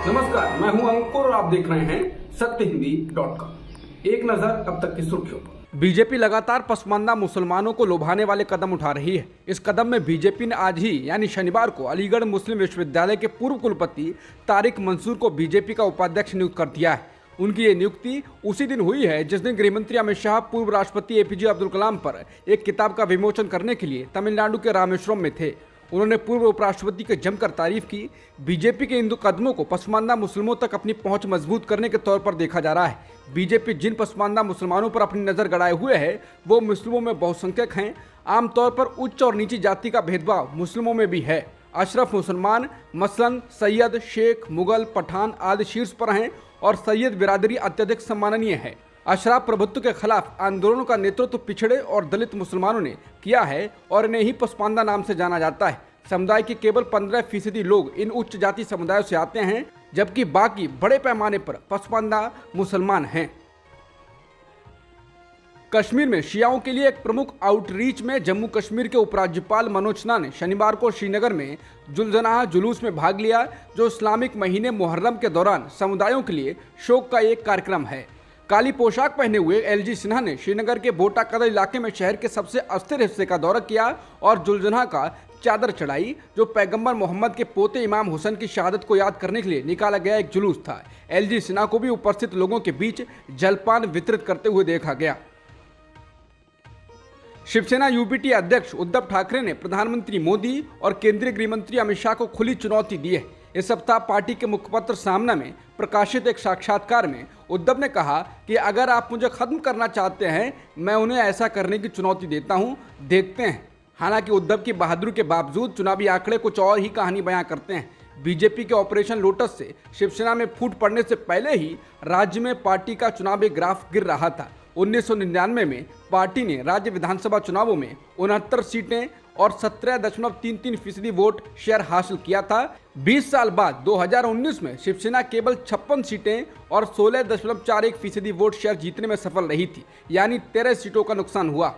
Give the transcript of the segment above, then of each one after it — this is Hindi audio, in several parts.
नमस्कार, मैं हूं अंकुर और आप देख रहे हैं सत्यहिंदी.com। एक नजर अब तक की सुर्खियों पर। बीजेपी लगातार पसमानदा मुसलमानों को लुभाने वाले कदम उठा रही है। इस कदम में बीजेपी ने आज ही यानी शनिवार को अलीगढ़ मुस्लिम विश्वविद्यालय के पूर्व कुलपति तारिक मंसूर को बीजेपी का उपाध्यक्ष नियुक्त कर दिया है। उनकी ये नियुक्ति उसी दिन हुई है जिस दिन गृहमंत्री अमित शाह पूर्व राष्ट्रपति एपीजे अब्दुल कलाम पर एक किताब का विमोचन करने के लिए तमिलनाडु के रामेश्वरम में थे। उन्होंने पूर्व उपराष्ट्रपति की जमकर तारीफ की। बीजेपी के इन कदमों को पसमानदा मुस्लिमों तक अपनी पहुंच मजबूत करने के तौर पर देखा जा रहा है। बीजेपी जिन पसमानदा मुसलमानों पर अपनी नजर गड़ाए हुए है वो मुस्लिमों में बहुसंख्यक हैं। आमतौर पर उच्च और नीची जाति का भेदभाव मुस्लिमों में भी है। अशरफ मुसलमान मसलन सैयद, शेख, मुगल, पठान आदि शीर्ष पर हैं और सैयद बिरादरी अत्यधिक सम्माननीय है। अशराफ प्रभुत्व के खिलाफ आंदोलनों का नेतृत्व पिछड़े और दलित मुसलमानों ने किया है और इन्हें ही पसमानदा नाम से जाना जाता है। समुदाय के केवल 15% लोग इन उच्च जाति समुदायों से आते हैं, जबकि बाकी बड़े पैमाने पर पसमानदा मुसलमान हैं। कश्मीर में शियाओं के लिए एक प्रमुख आउटरीच में जम्मू कश्मीर के उपराज्यपाल मनोज सिन्हा ने शनिवार को श्रीनगर में जुलजनाह जुलूस में भाग लिया, जो इस्लामिक महीने मुहर्रम के दौरान समुदायों के लिए शोक का एक कार्यक्रम है। काली पोशाक पहने हुए एलजी सिन्हा ने श्रीनगर के बोटा कदर इलाके में शहर के सबसे अस्थिर हिस्से का दौरा किया और जुलजनाह का चादर चढ़ाई, जो पैगंबर मोहम्मद के पोते इमाम हुसैन की शहादत को याद करने के लिए निकाला गया एक जुलूस था। एलजी सिन्हा को भी उपस्थित लोगों के बीच जलपान वितरित करते हुए देखा गया। शिवसेना यूपीटी अध्यक्ष उद्धव ठाकरे ने प्रधानमंत्री मोदी और केंद्रीय गृह मंत्री अमित शाह को खुली चुनौती दी है। इस सप्ताह पार्टी के मुखपत्र सामना में प्रकाशित एक साक्षात्कार में उद्धव ने कहा कि अगर आप मुझे खत्म करना चाहते हैं, मैं उन्हें ऐसा करने की चुनौती देता हूं, देखते हैं। हालांकि उद्धव की बहादुरी के बावजूद चुनावी आंकड़े कुछ और ही कहानी बयां करते हैं। बीजेपी के ऑपरेशन लोटस से शिवसेना में फूट पड़ने से पहले ही राज्य में पार्टी का चुनावी ग्राफ गिर रहा था। 1999 में पार्टी ने राज्य विधानसभा चुनावों में 69 सीटें और 17.33% वोट शेयर हासिल किया था। 20 साल बाद 2019 में शिवसेना केवल 56 सीटें और 16.41% वोट शेयर जीतने में सफल रही थी, यानी 13 सीटों का नुकसान हुआ।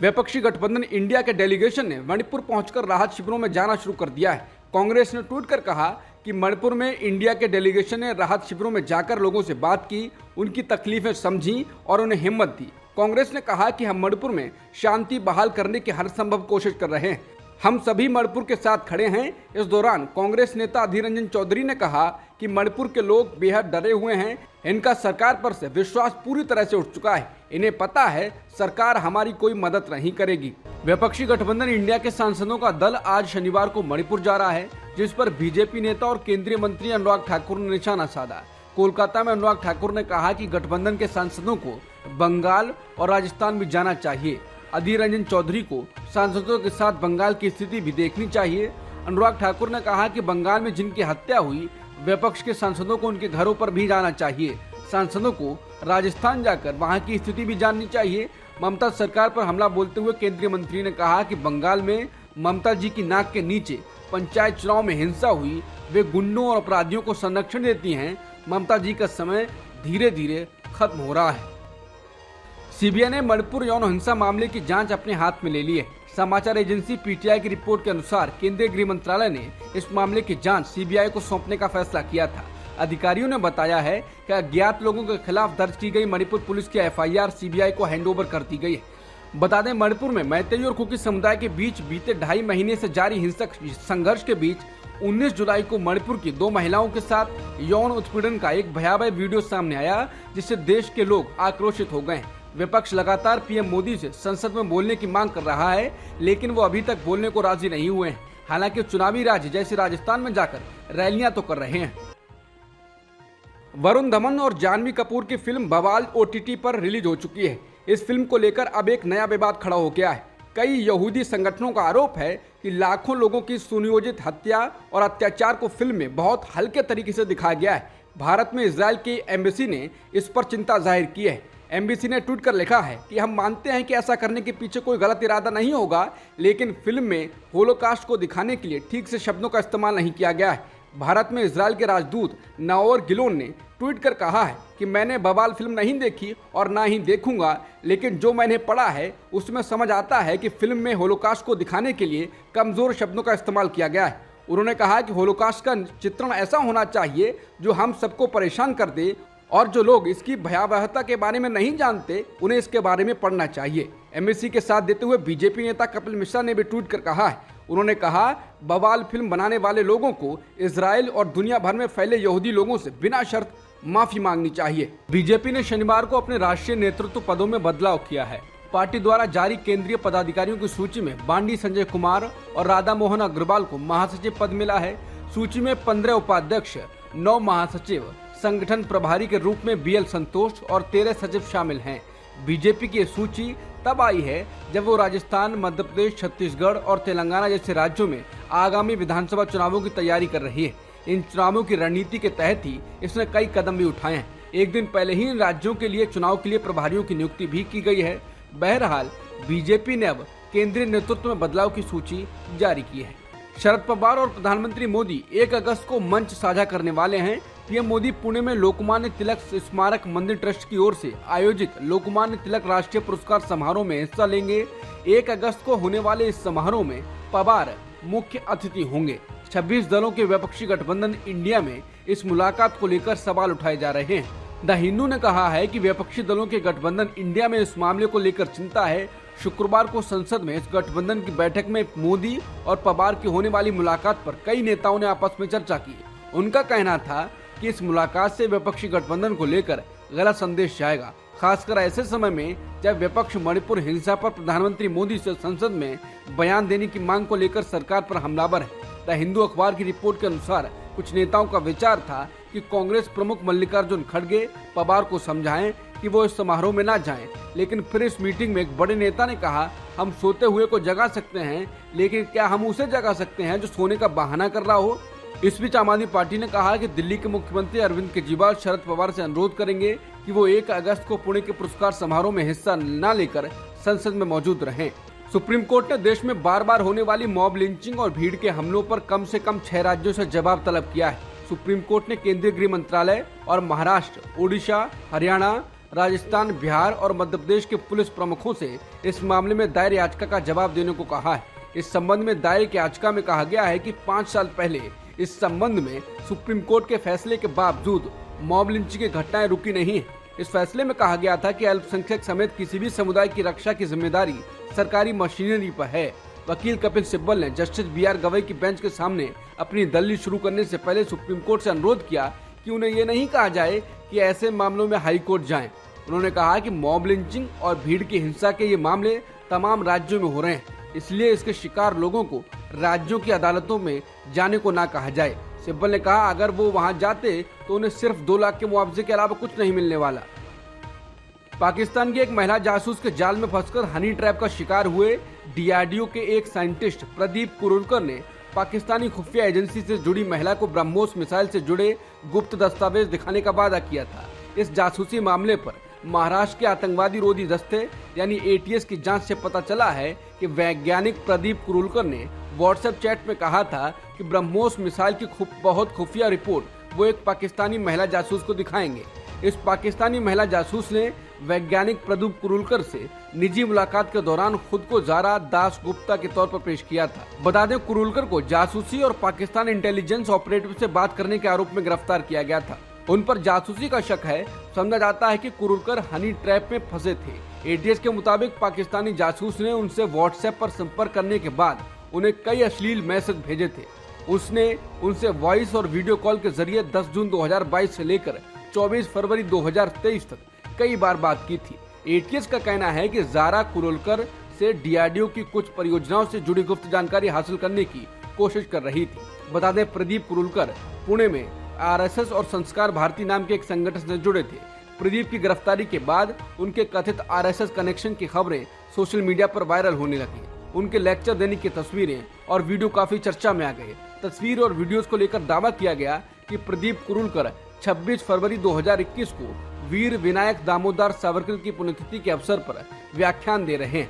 विपक्षी गठबंधन इंडिया के डेलीगेशन ने मणिपुर पहुंचकर राहत शिविरों में जाना शुरू कर दिया है। कांग्रेस ने ट्वीट कर कहा कि मणिपुर में इंडिया के डेलीगेशन ने राहत शिविरों में जाकर लोगों से बात की, उनकी तकलीफें समझी और उन्हें हिम्मत दी। कांग्रेस ने कहा कि हम मणिपुर में शांति बहाल करने की हर संभव कोशिश कर रहे हैं, हम सभी मणिपुर के साथ खड़े हैं। इस दौरान कांग्रेस नेता अधीर रंजन चौधरी ने कहा कि मणिपुर के लोग बेहद डरे हुए हैं, इनका सरकार पर से विश्वास पूरी तरह से उठ चुका है, इन्हें पता है सरकार हमारी कोई मदद नहीं करेगी। विपक्षी गठबंधन इंडिया के सांसदों का दल आज शनिवार को मणिपुर जा रहा है, जिस पर बीजेपी नेता और केंद्रीय मंत्री अनुराग ठाकुर ने निशाना साधा। कोलकाता में अनुराग ठाकुर ने कहा कि गठबंधन के सांसदों को बंगाल और राजस्थान भी जाना चाहिए। अधीर रंजन चौधरी को सांसदों के साथ बंगाल की स्थिति भी देखनी चाहिए। अनुराग ठाकुर ने कहा कि बंगाल में जिनकी हत्या हुई, विपक्ष के सांसदों को उनके घरों पर भी जाना चाहिए। सांसदों को राजस्थान जाकर वहां की स्थिति भी जाननी चाहिए। ममता सरकार पर हमला बोलते हुए केंद्रीय मंत्री ने कहा कि बंगाल में ममता जी की नाक के नीचे पंचायत चुनाव में हिंसा हुई, वे गुंडों और अपराधियों को संरक्षण देती हैं। ममता जी का समय धीरे धीरे खत्म हो रहा है। सीबीआई ने मणिपुर यौन हिंसा मामले की जांच अपने हाथ में ले ली है। समाचार एजेंसी पीटीआई की रिपोर्ट के अनुसार केंद्रीय गृह मंत्रालय ने इस मामले की जांच सीबीआई को सौंपने का फैसला किया था। अधिकारियों ने बताया है कि अज्ञात लोगों के खिलाफ दर्ज की गई मणिपुर पुलिस की एफआईआर सीबीआई को हैंडओवर कर दी गई है। बता दें, मणिपुर में मैतेई और कुकी समुदाय के बीच बीते 2.5 महीने से जारी हिंसक संघर्ष के बीच 19 जुलाई को मणिपुर की 2 महिलाओं के साथ यौन उत्पीड़न का एक भयावह वीडियो सामने आया, जिससे देश के लोग आक्रोशित हो गए। विपक्ष लगातार पीएम मोदी से संसद में बोलने की मांग कर रहा है, लेकिन वो अभी तक बोलने को राजी नहीं हुए हैं। हालांकि चुनावी राज्य जैसे राजस्थान में जाकर रैलियां तो कर रहे हैं। वरुण धवन और जानवी कपूर की फिल्म बवाल ओटीटी पर रिलीज हो चुकी है। इस फिल्म को लेकर अब एक नया विवाद खड़ा हो गया है। कई यहूदी संगठनों का आरोप है कि लाखों लोगों की सुनियोजित हत्या और अत्याचार को फिल्म में बहुत हल्के तरीके से दिखाया गया है। भारत में इजराइल की एम्बेसी ने इस पर चिंता जाहिर की है। एम्बेसी ने ट्वीट कर लिखा है कि हम मानते हैं कि ऐसा करने के पीछे कोई गलत इरादा नहीं होगा, लेकिन फिल्म में होलोकास्ट को दिखाने के लिए ठीक से शब्दों का इस्तेमाल नहीं किया गया है। भारत में इजराइल के राजदूत नाओर गिलोन ने ट्वीट कर कहा है कि मैंने बवाल फिल्म नहीं देखी और ना ही देखूंगा, लेकिन जो मैंने पढ़ा है उसमें समझ आता है कि फिल्म में होलोकास्ट को दिखाने के लिए कमज़ोर शब्दों का इस्तेमाल किया गया है। उन्होंने कहा कि होलोकॉस्ट का चित्रण ऐसा होना चाहिए जो हम सबको परेशान कर दे और जो लोग इसकी भयावहता के बारे में नहीं जानते उन्हें इसके बारे में पढ़ना चाहिए। एमएससी के साथ देते हुए बीजेपी नेता कपिल मिश्रा ने भी ट्वीट कर कहा है, उन्होंने कहा बवाल फिल्म बनाने वाले लोगों को इजराइल और दुनिया भर में फैले यहूदी लोगों से बिना शर्त माफी मांगनी चाहिए। बीजेपी ने शनिवार को अपने राष्ट्रीय नेतृत्व पदों में बदलाव किया है। पार्टी द्वारा जारी केंद्रीय पदाधिकारियों की सूची में बांडी संजय कुमार और राधा मोहन अग्रवाल को महासचिव पद मिला है। सूची में 15 उपाध्यक्ष, 9 महासचिव, संगठन प्रभारी के रूप में बीएल संतोष और 13 सचिव शामिल हैं। बीजेपी की सूची तब आई है जब वो राजस्थान, मध्य प्रदेश, छत्तीसगढ़ और तेलंगाना जैसे राज्यों में आगामी विधानसभा चुनावों की तैयारी कर रही है। इन चुनावों की रणनीति के तहत ही इसने कई कदम भी उठाए हैं। एक दिन पहले ही इन राज्यों के लिए चुनाव के लिए प्रभारियों की नियुक्ति भी की गई है। बहरहाल बीजेपी ने अब केंद्रीय नेतृत्व में बदलाव की सूची जारी की है। शरद पवार और प्रधानमंत्री मोदी 1 अगस्त को मंच साझा करने वाले हैं। पीएम मोदी पुणे में लोकमान्य तिलक स्मारक मंदिर ट्रस्ट की ओर से आयोजित लोकमान्य तिलक राष्ट्रीय पुरस्कार समारोह में हिस्सा लेंगे। 1 अगस्त को होने वाले इस समारोह में पवार मुख्य अतिथि होंगे। 26 दलों के विपक्षी गठबंधन इंडिया में इस मुलाकात को लेकर सवाल उठाए जा रहे हैं। द हिंदू ने कहा है कि विपक्षी दलों के गठबंधन इंडिया में इस मामले को लेकर चिंता है। शुक्रवार को संसद में इस गठबंधन की बैठक में मोदी और पवार की होने वाली मुलाकात पर कई नेताओं ने आपस में चर्चा की। उनका कहना था कि इस मुलाकात से विपक्षी गठबंधन को लेकर गलत संदेश जाएगा, खासकर ऐसे समय में जब विपक्ष मणिपुर हिंसा पर प्रधानमंत्री मोदी से संसद में बयान देने की मांग को लेकर सरकार पर हमलावर है। द हिंदू अखबार की रिपोर्ट के अनुसार कुछ नेताओं का विचार था कि कांग्रेस प्रमुख मल्लिकार्जुन खड़गे पवार को समझाएं कि वो इस समारोह में ना जाएं, लेकिन फिर इस मीटिंग में एक बड़े नेता ने कहा, हम सोते हुए को जगा सकते हैं, लेकिन क्या हम उसे जगा सकते हैं जो सोने का बहाना कर रहा हो। इस बीच आम आदमी पार्टी ने कहा कि दिल्ली के मुख्यमंत्री अरविंद केजरीवाल शरद पवार से अनुरोध करेंगे कि वो 1 अगस्त को पुणे के पुरस्कार समारोह में हिस्सा न लेकर संसद में मौजूद रहें। सुप्रीम कोर्ट ने देश में बार बार होने वाली मॉब लिंचिंग और भीड़ के हमलों पर कम से कम 6 राज्यों से जवाब तलब किया है। सुप्रीम कोर्ट ने केंद्रीय गृह मंत्रालय और महाराष्ट्र, ओडिशा, हरियाणा, राजस्थान, बिहार और मध्य प्रदेश के पुलिस प्रमुखों से इस मामले में दायर याचिका का जवाब देने को कहा है। इस संबंध में दायर याचिका में कहा गया है कि 5 साल पहले इस संबंध में सुप्रीम कोर्ट के फैसले के बावजूद मॉब लिंचिंग की घटनाएं रुकी नहीं है। इस फैसले में कहा गया था कि अल्पसंख्यक समेत किसी भी समुदाय की रक्षा की जिम्मेदारी सरकारी मशीनरी पर है। वकील कपिल सिब्बल ने जस्टिस BR गवई की बेंच के सामने अपनी दलील शुरू करने से पहले सुप्रीम कोर्ट से अनुरोध किया कि उन्हें ये नहीं कहा जाए कि ऐसे मामलों में हाई कोर्ट जाएं। उन्होंने कहा कि मॉब लिंचिंग और भीड़ की हिंसा के ये मामले तमाम राज्यों में हो रहे हैं, इसलिए इसके शिकार लोगों को राज्यों की अदालतों में जाने को ना कहा जाए। सिब्बल ने कहा, अगर वो वहां जाते तो उन्हें सिर्फ 2 लाख के मुआवजे के अलावा कुछ नहीं मिलने वाला। पाकिस्तान की एक महिला जासूस के जाल में फंसकर हनी ट्रैप का शिकार हुए DRDO के एक साइंटिस्ट प्रदीप कुरुलकर ने पाकिस्तानी खुफिया एजेंसी से जुड़ी महिला को ब्रह्मोस मिसाइल से जुड़े गुप्त दस्तावेज दिखाने का वादा किया था। इस जासूसी मामले पर महाराष्ट्र के आतंकवादी रोधी दस्ते यानी ATS की जांच से पता चला है कि वैज्ञानिक प्रदीप कुरुलकर ने व्हाट्सएप चैट में कहा था कि ब्रह्मोस मिसाइल की बहुत खुफिया रिपोर्ट वो एक पाकिस्तानी महिला जासूस को दिखाएंगे। इस पाकिस्तानी महिला जासूस ने वैज्ञानिक प्रदीप कुरुलकर से निजी मुलाकात के दौरान खुद को ज़ारा दास गुप्ता के तौर पर पेश किया था। बता दें, कुरुलकर को जासूसी और पाकिस्तान इंटेलिजेंस ऑपरेटिव से बात करने के आरोप में गिरफ्तार किया गया था। उन पर जासूसी का शक है। समझा जाता है कि कुरुलकर हनी ट्रैप में फंसे थे। ATS के मुताबिक पाकिस्तानी जासूस ने उनसे व्हाट्सएप पर संपर्क करने के बाद उन्हें कई अश्लील मैसेज भेजे थे। उसने उनसे वॉइस और वीडियो कॉल के जरिए 10 जून 2022 से लेकर 24 फरवरी 2023 तक कई बार बात की थी। ATS का कहना है कि ज़ारा कुरुलकर से DRDO की कुछ परियोजनाओं से जुड़ी गुप्त जानकारी हासिल करने की कोशिश कर रही थी। बता दें, प्रदीप कुरुलकर पुणे में RSS और संस्कार भारती नाम के एक संगठन से जुड़े थे। प्रदीप की गिरफ्तारी के बाद उनके कथित RSS कनेक्शन की खबरें सोशल मीडिया पर वायरल होने लगी। उनके लेक्चर देने की तस्वीरें और वीडियो काफी चर्चा में आ गए। तस्वीर और वीडियोस को लेकर दावा किया गया कि प्रदीप कुरुलकर 26 फरवरी 2021 को वीर विनायक दामोदर सावरकर की पुण्यतिथि के अवसर पर व्याख्यान दे रहे हैं।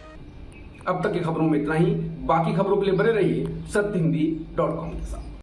अब तक की खबरों में इतना ही। बाकी खबरों के लिए बने रहिए सत्यहिंदी.com के साथ।